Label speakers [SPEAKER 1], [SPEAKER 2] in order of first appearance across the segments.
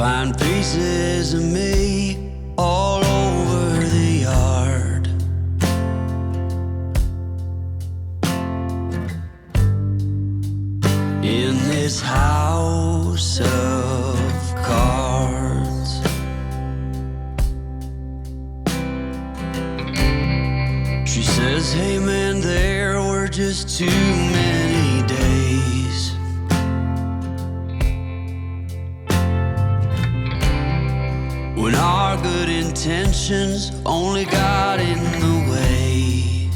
[SPEAKER 1] find pieces of me all over the yard. In this house of cards, she says, hey man, there were just too many days when our good intentions only got in the way.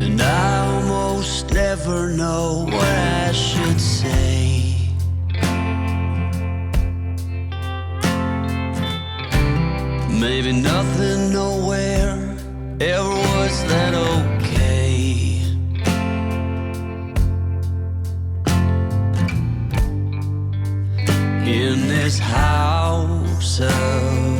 [SPEAKER 1] And I almost never know what I should say. Maybe nothing nowhere ever was that okay. In this house of